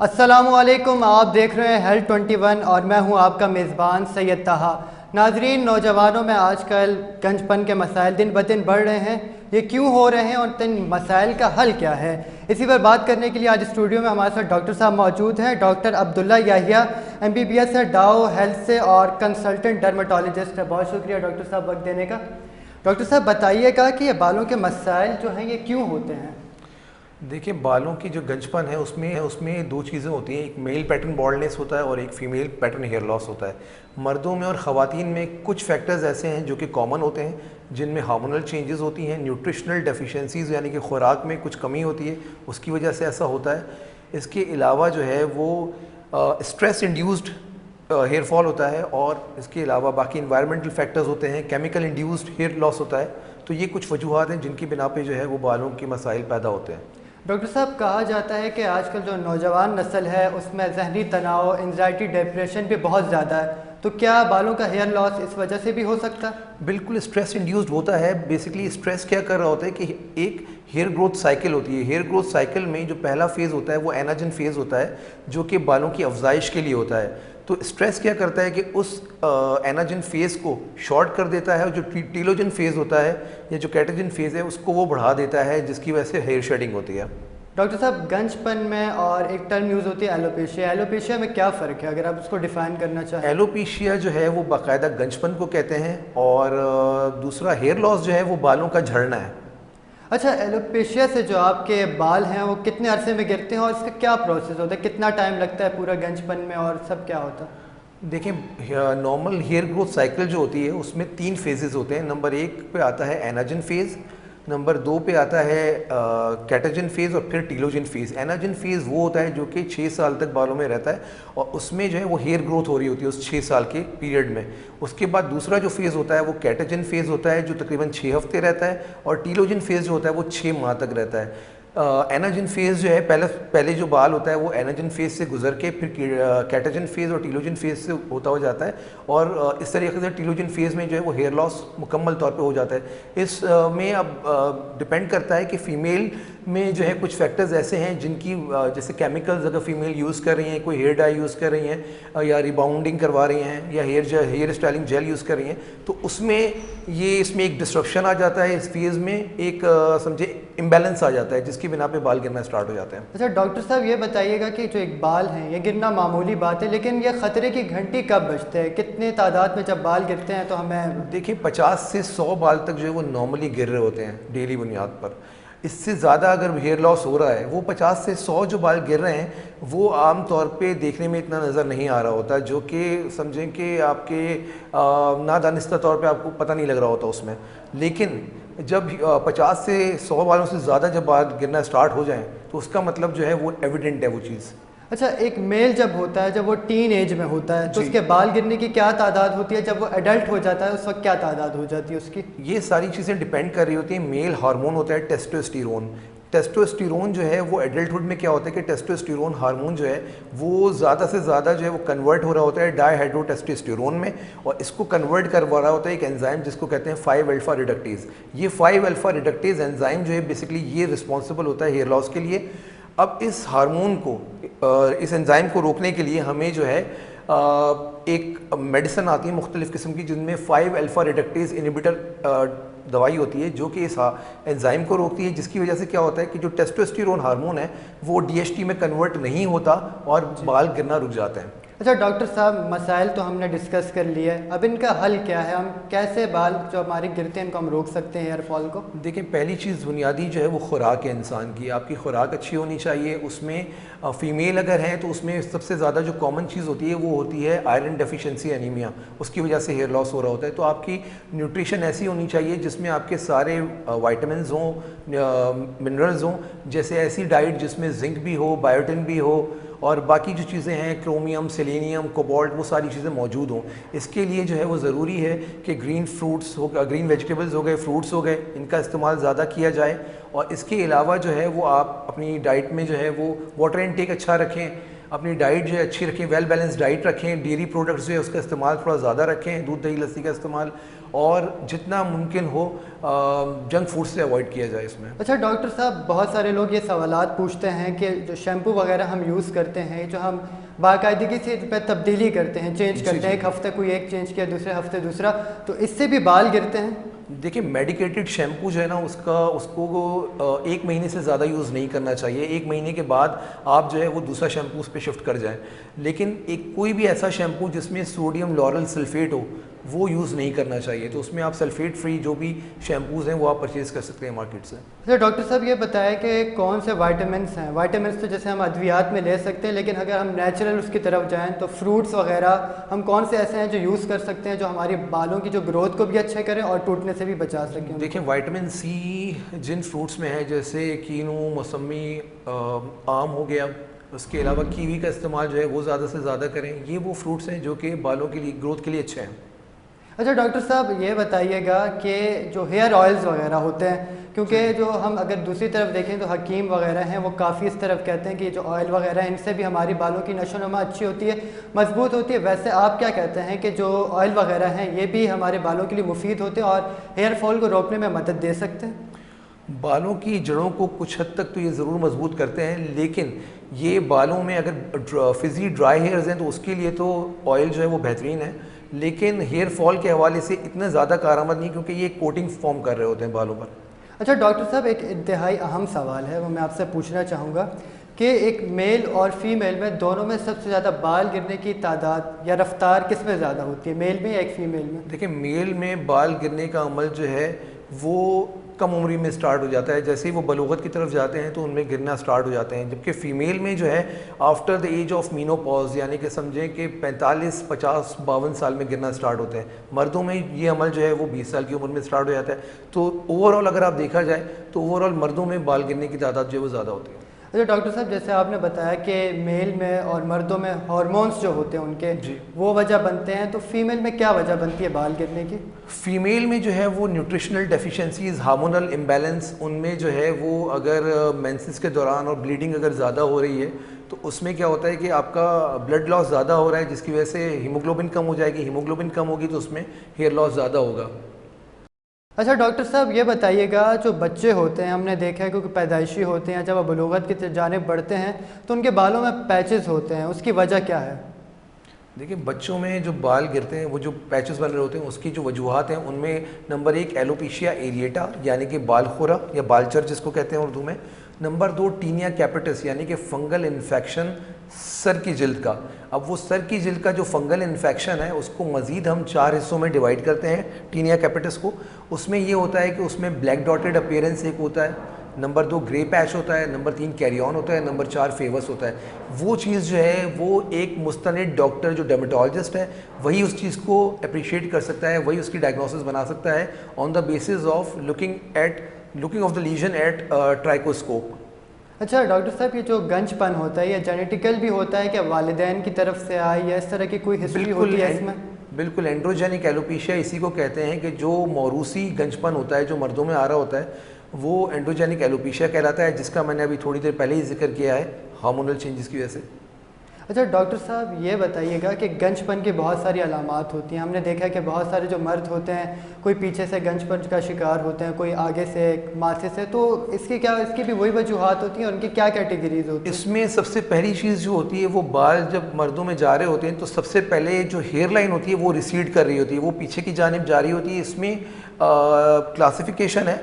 अस्सलामुअलैकुम, आप देख रहे हैं हेल्थ 21 और मैं हूं आपका मेज़बान सैयद ताहा। नाजरीन, नौजवानों में आजकल गंजपन के मसाइल दिन ब दिन बढ़ रहे हैं। ये क्यों हो रहे हैं और इन मसाइल का हल क्या है, इसी पर बात करने के लिए आज स्टूडियो में हमारे साथ डॉक्टर साहब मौजूद हैं। डॉक्टर अब्दुल्ला याहिया MBBS है डाओ हेल्थ से और कंसल्टेंट डर्मेटोलॉजिस्ट है। बहुत शुक्रिया डॉक्टर साहब वक्त देने का। डॉक्टर साहब बताइएगा कि ये बालों के मसाइल जो हैं ये क्यों होते हैं। देखिए, बालों की जो गंजपन है उसमें दो चीज़ें होती हैं। एक मेल पैटर्न बॉल्डनेस होता है और एक फीमेल पैटर्न हेयर लॉस होता है। मर्दों में और ख़वातीन में कुछ फैक्टर्स ऐसे हैं जो कि कॉमन होते हैं, जिनमें हार्मोनल चेंजेस होती हैं, न्यूट्रिशनल डेफिशिएंसीज यानी कि खुराक में कुछ कमी होती है, उसकी वजह से ऐसा होता है। इसके अलावा जो है वो स्ट्रेस इंड्यूस्ड हेयर फॉल होता है और इसके अलावा बाकी इन्वायरमेंटल फैक्टर्स होते हैं, केमिकल इंड्यूस्ड हेयर लॉस होता है। तो ये कुछ वजूहत हैं जिनकी बिना पे जो है वो बालों के मसाइल पैदा होते हैं। डॉक्टर साहब, कहा जाता है कि आजकल जो नौजवान नस्ल है उसमें जहनी तनाव, एंजाइटी, डिप्रेशन भी बहुत ज़्यादा है, तो क्या बालों का हेयर लॉस इस वजह से भी हो सकता है? बिल्कुल, स्ट्रेस इंड्यूस्ड होता है। बेसिकली स्ट्रेस क्या कर रहा होता है कि एक हेयर ग्रोथ साइकिल होती है। हेयर ग्रोथ साइकिल में जो पहला फेज़ होता है वो एनाजन फेज़ होता है, जो कि बालों की अफजाइश के लिए होता है। तो स्ट्रेस क्या करता है कि उस एनाजन फेज़ को शॉर्ट कर देता है और जो टीलोजन फेज़ होता है या जो कैटेजन फेज़ है उसको वो बढ़ा देता है, जिसकी वजह से हेयर शेडिंग होती है। डॉक्टर साहब, गंजपन में और एक टर्म यूज़ होती है एलोपेशिया। एलोपेशिया में क्या फ़र्क है, अगर आप उसको डिफ़ाइन करना चाहें? एलोपेशिया जो है वो बाकायदा गंजपन को कहते हैं और दूसरा हेयर लॉस जो है वो बालों का झड़ना है। अच्छा, एलोपेशिया से जो आपके बाल हैं वो कितने अरसे में गिरते हैं और इसका क्या प्रोसेस होता है, कितना टाइम लगता है पूरा गंजपन में और सब क्या होता है? देखिए, नॉर्मल हेयर ग्रोथ साइकिल जो होती है उसमें 3 फेजेस होते हैं। नंबर 1 पे आता है एनाजन फेज़, नंबर 2 पे आता है कैटेजन फेज़ और फिर टीलोजन फेज़। एनाजन फेज़ वो होता है जो कि 6 साल तक बालों में रहता है और उसमें जो है वो हेयर ग्रोथ हो रही होती है उस 6 साल के पीरियड में। उसके बाद दूसरा जो फेज़ होता है वो कैटेजन फेज़ होता है जो तकरीबन 6 हफ्ते रहता है और टीलोजन फेज़ जो होता है वो 6 माह तक रहता है। एनाजन फेज़ जो है पहले जो बाल होता है वो एनाजन फेज़ से गुजर के फिर कैटेजन फेज़ और टीलोजन फेज़ से होता हो जाता है और इस तरीके से टीलोजन फेज़ में जो है वो हेयर लॉस मुकम्मल तौर पे हो जाता है। इस में अब डिपेंड करता है कि फ़ीमेल में जो है कुछ फैक्टर्स ऐसे हैं जिनकी जैसे केमिकल्स अगर फीमेल यूज़ कर रही हैं, कोई हेयर डाई यूज़ कर रही हैं या रिबाउंडिंग करवा रही हैं या हेयर स्टाइलिंग जेल यूज़ कर रही हैं, तो इसमें एक डिस्ट्रप्शन आ जाता है। इस फेज़ में एक समझे इम्बैलेंस आ जाता है जिसकी बिना पे बाल गिरना स्टार्ट हो जाते हैं। अच्छा डॉक्टर साहब, ये बताइएगा कि जो एक बाल हैं ये गिरना मामूली बात है, लेकिन ये ख़तरे की घंटी कब बजते हैं, कितने तादाद में जब बाल गिरते हैं तो हमें? देखिए, 50 से 100 बाल तक जो है वो नॉर्मली गिर रहे होते हैं डेली बुनियाद पर। इससे ज़्यादा अगर हेयर लॉस हो रहा है, वो 50 से 100 जो बाल गिर रहे हैं वो आम तौर पे देखने में इतना नज़र नहीं आ रहा होता, जो कि समझें कि आपके नादानिस्ता तौर पे आपको पता नहीं लग रहा होता उसमें। लेकिन जब 50 से 100 बालों से ज़्यादा जब बाल गिरना स्टार्ट हो जाएं तो उसका मतलब जो है वो एविडेंट है वो चीज़। अच्छा, एक मेल जब होता है, जब वो टीन एज में होता है, तो उसके बाल गिरने की क्या तादाद होती है, जब वो एडल्ट हो जाता है उस वक्त क्या तादाद हो जाती है उसकी? ये सारी चीज़ें डिपेंड कर रही होती हैं। मेल हार्मोन होता है टेस्टोस्टेरोन। टेस्टोस्टेरोन जो है वो एडल्टहुड में क्या होता है कि टेस्टोस्टेरोन हार्मोन जो है वो ज़्यादा से ज़्यादा जो है वो कन्वर्ट हो रहा होता है डाईहाइड्रोटेस्टोस्टेरोन में और इसको कन्वर्ट करवा रहा होता है एक एंजाइम जिसको कहते हैं 5 अल्फा रिडक्टेज। ये 5 अल्फा रिडक्टेज एंजाइम जो है बेसिकली ये रिस्पॉन्सिबल होता है हेयर लॉस के लिए। अब इस हार्मोन को इस एंजाइम को रोकने के लिए हमें जो है एक मेडिसिन आती है मुख्तलिफ़ किस्म की, जिनमें 5 अल्फा रिडक्टेज इनहिबिटर दवाई होती है जो कि इस एंजाइम को रोकती है, जिसकी वजह से क्या होता है कि जो टेस्टोस्टेरोन हार्मोन है वो DHT में कन्वर्ट नहीं होता और बाल गिरना रुक जाते हैं। अच्छा डॉक्टर साहब, मसाइल तो हमने डिस्कस कर लिए, अब इनका हल क्या है? हम कैसे बाल जो हमारे गिरते हैं इनको हम रोक सकते हैं, हेयर फॉल को? देखिए, पहली चीज़ बुनियादी जो है वो खुराक है इंसान की। आपकी खुराक अच्छी होनी चाहिए। उसमें फ़ीमेल अगर हैं तो उसमें सबसे ज़्यादा जो कॉमन चीज़ होती है वो होती है आयरन डेफिशिएंसी एनीमिया। उसकी वजह से हेयर लॉस हो रहा होता है। तो आपकी न्यूट्रिशन ऐसी होनी चाहिए जिसमें आपके सारे वाइटामिन हों, मिनरल्स हों, जैसे ऐसी डाइट जिसमें जिंक भी हो, बायोटिन भी हो और बाकी जो चीज़ें हैं क्रोमियम, सेलेनियम, कोबाल्ट, वो सारी चीज़ें मौजूद हों। इसके लिए जो है वो ज़रूरी है कि ग्रीन फ्रूट्स हो, ग्रीन वेजिटेबल्स हो गए, फ्रूट्स हो गए, इनका इस्तेमाल ज़्यादा किया जाए। और इसके अलावा जो है वो आप अपनी डाइट में जो है वो वाटर इनटेक अच्छा रखें। अपनी डाइट जो है अच्छी रखें, वेल बैलेंस डाइट रखें, डेयरी प्रोडक्ट्स जो है उसका इस्तेमाल थोड़ा ज़्यादा रखें, दूध दही लस्सी का इस्तेमाल, और जितना मुमकिन हो जंक फूड से अवॉइड किया जाए इसमें। अच्छा डॉक्टर साहब, बहुत सारे लोग ये सवालात पूछते हैं कि जो शैम्पू वगैरह हम यूज़ करते हैं, जो हम बाकायदगी से इस पर तब्दीली करते हैं, चेंज करते हैं, एक हफ्ते कोई एक चेंज किया, दूसरे हफ्ते दूसरा, तो इससे भी बाल गिरते हैं? देखिए मेडिकेटेड शैम्पू जो है ना उसको 1 महीने से ज़्यादा यूज़ नहीं करना चाहिए। 1 महीने के बाद आप जो है वो दूसरा शैम्पू उस पर शिफ्ट कर जाएं। लेकिन एक कोई भी ऐसा शैम्पू जिसमें सोडियम लॉरल सल्फेट हो वो यूज़ नहीं करना चाहिए। तो उसमें आप सल्फेट फ्री जो भी शैम्पूज़ हैं वो आप परचेज़ कर सकते हैं मार्केट से। अच्छा डॉक्टर साहब, ये बताया कि कौन से वाइटामिन्स हैं? वाइटामिन्स तो जैसे हम अद्वियात में ले सकते हैं, लेकिन अगर हम नेचुरल उसकी तरफ जाएं तो फ्रूट्स वगैरह हम कौन से ऐसे हैं जो यूज़ कर सकते हैं जो हमारी बालों की जो ग्रोथ को भी अच्छे करें और टूटने से भी बचा सकें? देखिए विटामिन सी जिन फ्रूट्स में है, जैसे कीनू, मौसमी, आम हो गया, उसके अलावा कीवी का इस्तेमाल जो है वो ज़्यादा से ज़्यादा करें। ये वो फ्रूट्स हैं जो कि बालों के लिए, ग्रोथ के लिए अच्छे हैं। अच्छा डॉक्टर साहब, ये बताइएगा कि जो हेयर ऑयल्स वगैरह होते हैं, क्योंकि जो हम अगर दूसरी तरफ देखें तो हकीम वगैरह हैं वो काफ़ी इस तरफ कहते हैं कि जो ऑयल वगैरह है इनसे भी हमारी बालों की नशोनुमा अच्छी होती है, मजबूत होती है। वैसे आप क्या कहते हैं कि जो ऑयल वगैरह हैं ये भी हमारे बालों के लिए मुफीद होते हैं और हेयर फॉल को रोकने में मदद दे सकते हैं? बालों की जड़ों को कुछ हद तक तो ये ज़रूर मजबूत करते हैं, लेकिन ये बालों में अगर फिजी ड्राई हेयर्स हैं तो उसके लिए तो ऑयल जो है वो बेहतरीन है, लेकिन हेयर फॉल के हवाले से इतना ज़्यादा कारआमद नहीं, क्योंकि ये कोटिंग फॉर्म कर रहे होते हैं बालों पर। अच्छा डॉक्टर साहब, एक इंतहाई अहम सवाल है, वो मैं आपसे पूछना चाहूँगा कि एक मेल और फीमेल में दोनों में सबसे ज़्यादा बाल गिरने की तादाद या रफ्तार किस में ज़्यादा होती है, मेल में या एक फ़ीमेल में? देखिए मेल में बाल गिरने का अमल जो है वो कम उम्र में स्टार्ट हो जाता है। जैसे ही वो बलूगत की तरफ जाते हैं तो उनमें गिरना स्टार्ट हो जाते हैं, जबकि फ़ीमेल में जो है after the age of menopause, यानी कि समझें कि 45, 50, 52 साल में गिरना स्टार्ट होते हैं। मर्दों में ये अमल जो है वो 20 साल की उम्र में स्टार्ट हो जाता है। तो ओवरऑल अगर आप देखा जाए तो ओवरऑल मर्दों में बाल गिरने की तादाद जो है वो ज़्यादा होती है। अच्छा डॉक्टर साहब, जैसे आपने बताया कि मेल में और मर्दों में हार्मोन्स जो होते हैं उनके जी, वो वजह बनते हैं, तो फीमेल में क्या वजह बनती है बाल गिरने की? फीमेल में जो है वो न्यूट्रिशनल डेफिशिएंसीज, हार्मोनल इम्बैलेंस, उनमें जो है वो अगर मेंसेस के दौरान और ब्लीडिंग अगर ज़्यादा हो रही है तो उसमें क्या होता है कि आपका ब्लड लॉस ज़्यादा हो रहा है, जिसकी वजह से हीमोग्लोबिन कम हो जाएगी। हीमोग्लोबिन कम होगी तो उसमें हेयर लॉस ज़्यादा होगा। अच्छा डॉक्टर साहब, ये बताइएगा जो बच्चे होते हैं, हमने देखा है क्योंकि पैदाइशी होते हैं, जब वो बलूगत की जानिब बढ़ते हैं तो उनके बालों में पैचेस होते हैं, उसकी वजह क्या है? देखिए बच्चों में जो बाल गिरते हैं, वो जो पैचेस बन रहे होते हैं, उसकी जो वजूहत हैं उनमें नंबर 1 एलोपेशिया एरिएटा यानी कि बाल खुरा या बालचर जिसको कहते हैं उर्दू में। नंबर 2 टीनिया कैपिटस यानी कि फंगल इन्फेक्शन सर की जिल्द का। अब वो सर की जिल्द का जो फंगल इन्फेक्शन है उसको मज़ीद हम 4 हिस्सों में डिवाइड करते हैं टीनिया कैपिटस को। उसमें ये होता है कि उसमें ब्लैक डॉटेड अपीयरेंस एक होता है, नंबर 2 ग्रे पैच होता है, नंबर 3 कैरी ऑन होता है, नंबर 4 फेवस होता है। वो चीज़ जो है वो एक मुस्तनिद डॉक्टर जो डर्मेटोलॉजिस्ट है वही उस चीज़ को अप्रिशिएट कर सकता है, वही उसकी डायग्नोसिस बना सकता है on the basis of looking of the lesion at trichoscope. अच्छा डॉक्टर साहब, ये जो गंजपन होता है ये जेनेटिकल भी होता है क्या, वालिदैन की तरफ से आए या इस तरह की कोई हिस्ट्री होती है इसमें? बिल्कुल, एंड्रोजेनिक एलोपेशिया इसी को कहते हैं कि जो मौरूसी गंजपन होता है जो मर्दों में आ रहा होता है वो एंड्रोजेनिक एलोपेशिया कहलाता है, जिसका मैंने अभी थोड़ी देर पहले ही जिक्र किया है हार्मोनल चेंजेस की वजह से। अच्छा डॉक्टर साहब, ये बताइएगा कि गंजपन की बहुत सारी अलामात होती हैं, हमने देखा है कि बहुत सारे जो मर्द होते हैं कोई पीछे से गंजपन का शिकार होते हैं, कोई आगे से माथे से, तो इसकी भी वही वजूहत होती हैं और उनकी क्या कैटेगरीज होती हैं? इसमें सबसे पहली चीज़ जो होती है वो बाल जब मर्दों में जा रहे होते हैं तो सबसे पहले जो हेयर लाइन होती है वो रिसीड कर रही होती है, वो पीछे की जानिब जा रही होती है। इसमें क्लासिफिकेशन है,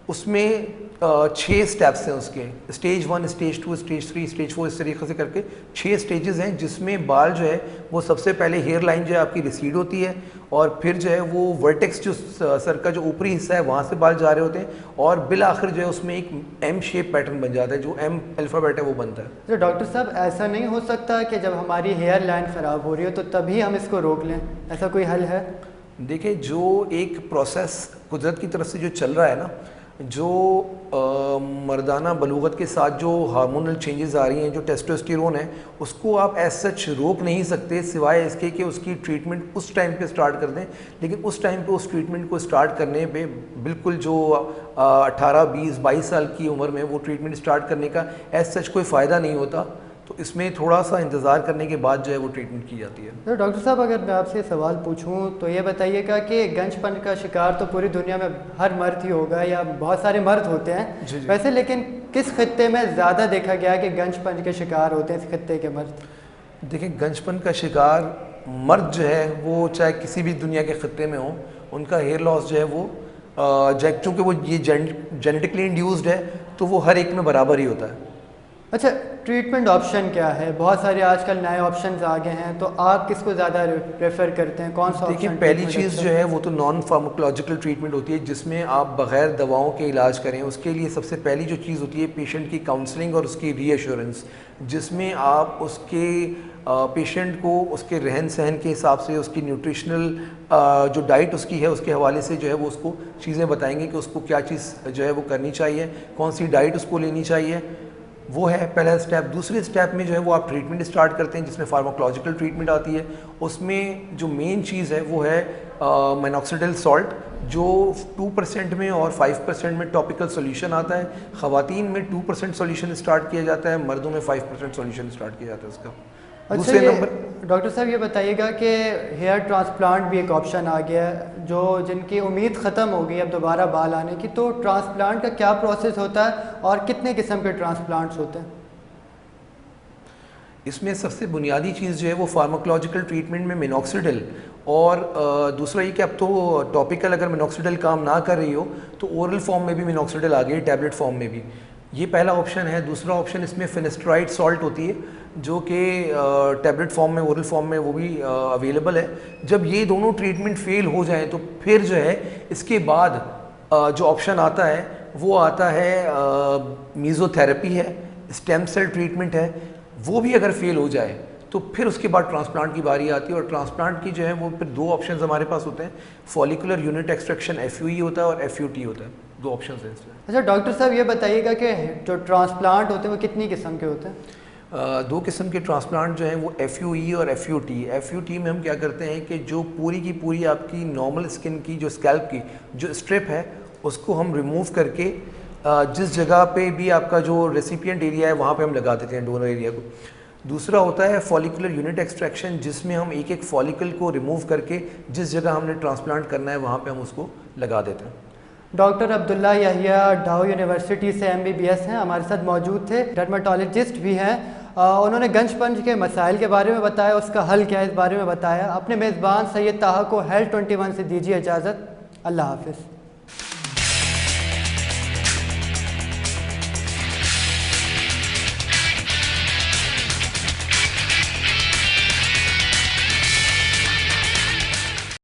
उसमें 6 स्टेप्स हैं उसके, स्टेज 1, स्टेज 2, स्टेज 3, स्टेज 4, इस तरीके से करके 6 स्टेजेस हैं, जिसमें बाल जो है वो सबसे पहले हेयर लाइन जो है आपकी रिसीड होती है और फिर जो है वो वर्टेक्स जो सर का जो ऊपरी हिस्सा है वहाँ से बाल जा रहे होते हैं और बिल आखिर जो है उसमें एक एम शेप पैटर्न बन जाता है, जो एम अल्फ़ाबेट है वो बनता है। तो डॉक्टर साहब, ऐसा नहीं हो सकता कि जब हमारी हेयर लाइन ख़राब हो रही हो तो तभी हम इसको रोक लें, ऐसा कोई हल है? देखिए जो एक प्रोसेस कुदरत की तरफ से जो चल रहा है ना, जो मर्दाना बलूगत के साथ जो हार्मोनल चेंजेस आ रही हैं, जो टेस्टोस्टेरोन है, उसको आप एज सच रोक नहीं सकते सिवाय इसके कि उसकी ट्रीटमेंट उस टाइम पे स्टार्ट कर दें। लेकिन उस टाइम पे उस ट्रीटमेंट को स्टार्ट करने पे बिल्कुल जो 18, 20, 22 साल की उम्र में वो ट्रीटमेंट स्टार्ट करने का एज सच कोई फ़ायदा नहीं होता, तो इसमें थोड़ा सा इंतज़ार करने के बाद जो है वो ट्रीटमेंट की जाती है। तो डॉक्टर साहब, अगर मैं आपसे सवाल पूछूं तो ये बताइएगा कि गंजपन का शिकार तो पूरी दुनिया में हर मर्द ही होगा या बहुत सारे मर्द होते हैं जी, जी। वैसे, लेकिन किस खित्ते में ज़्यादा देखा गया कि गंजपन के शिकार होते हैं इस खित्ते के मर्द? देखिए, गंजपन का शिकार मर्द जो है वो चाहे किसी भी दुनिया के खित्ते में हो, उनका हेयर लॉस जो है वो चूँकि वो ये जेनेटिकली इंड्यूस्ड है तो वो हर एक में बराबर ही होता है। अच्छा, ट्रीटमेंट ऑप्शन क्या है? बहुत सारे आजकल नए ऑप्शंस आ गए हैं, तो आप किसको ज़्यादा रेफर करते हैं? कौन सा देखिए, ऑप्शन? पहली चीज़ जो है वो तो नॉन फार्माकोलॉजिकल ट्रीटमेंट होती है, जिसमें आप बग़ैर दवाओं के इलाज करें। उसके लिए सबसे पहली जो चीज़ होती है पेशेंट की काउंसलिंग और उसकी रीएश्योरेंस, जिसमें आप उसके पेशेंट को उसके रहन सहन के हिसाब से, उसकी न्यूट्रिशनल जो डाइट उसकी है उसके हवाले से जो है वो उसको चीज़ें बताएंगे कि उसको क्या चीज़ जो है वो करनी चाहिए, कौन सी डाइट उसको लेनी चाहिए। वो है पहला स्टेप। दूसरे स्टेप में जो है वो आप ट्रीटमेंट स्टार्ट करते हैं, जिसमें फार्माकोलॉजिकल ट्रीटमेंट आती है। उसमें जो मेन चीज़ है वो है मिनॉक्सिडिल सॉल्ट, जो 2% में और 5% में टॉपिकल सॉल्यूशन आता है। ख़वातीन में 2% सॉल्यूशन स्टार्ट किया जाता है, मर्दों में 5% सॉल्यूशन स्टार्ट किया जाता है उसका। अच्छा, दूसरे नंबर, डॉक्टर साहब ये बताइएगा कि हेयर ट्रांसप्लांट भी एक ऑप्शन आ गया है, जो जिनकी उम्मीद ख़त्म हो गई अब दोबारा बाल आने की, तो ट्रांसप्लांट का क्या प्रोसेस होता है और कितने किस्म के ट्रांसप्लांट्स होते हैं? इसमें सबसे बुनियादी चीज़ जो है वो फार्माकोलॉजिकल ट्रीटमेंट में मिनॉक्सिडिल और दूसरा ये कि अब तो टॉपिकल अगर मिनॉक्सिडिल काम ना कर रही हो तो ओरल फॉर्म में भी मिनॉक्सिडिल आ गई, टैबलेट फॉर्म में भी। ये पहला ऑप्शन है। दूसरा ऑप्शन इसमें फिनेस्ट्राइड सॉल्ट होती है, जो कि टैबलेट फॉर्म में, ओरल फॉर्म में वो भी अवेलेबल है। जब ये दोनों ट्रीटमेंट फेल हो जाए तो फिर जो है इसके बाद जो ऑप्शन आता है वो आता है मीज़ोथेरेपी है, स्टेम सेल ट्रीटमेंट है। वो भी अगर फेल हो जाए तो फिर उसके बाद ट्रांसप्लांट की बारी आती है। और ट्रांसप्लांट की जो है वो फिर दो ऑप्शंस हमारे पास होते हैं, फॉलिकुलर यूनिट एक्सट्रैक्शन FUE होता है और FUT होता है। दो ऑप्शंस हैं इसमें। अच्छा डॉक्टर साहब ये बताइएगा कि जो ट्रांसप्लांट होते हैं वो कितनी किस्म के होते हैं? दो किस्म के ट्रांसप्लांट जो हैं वो FUE और FUT। FUT में हम क्या करते हैं कि जो पूरी की पूरी आपकी नॉर्मल स्किन की जो स्कैल्प की जो स्ट्रिप है उसको हम रिमूव करके जिस जगह पे भी आपका जो रेसिपिएंट एरिया है वहाँ पे हम लगा देते हैं, डोनर एरिया को। दूसरा होता है फॉलिकुलर यूनिट एक्सट्रैक्शन, जिसमें हम एक एक फॉलिकल को रिमूव करके जिस जगह हमने ट्रांसप्लांट करना है वहाँ पे हम उसको लगा देते हैं। डॉक्टर अब्दुल्ला याहिया डाउ यूनिवर्सिटी से MBBS हैं, हमारे साथ मौजूद थे। डर्मेटोलॉजिस्ट भी हैं। उन्होंने गंजपन के मसाइल के बारे में बताया, उसका हल क्या है इस बारे में बताया। अपने मेज़बान सैयद ताहा को हेल्थ 21 से दीजिए इजाज़त। अल्लाह हाफ़िज़।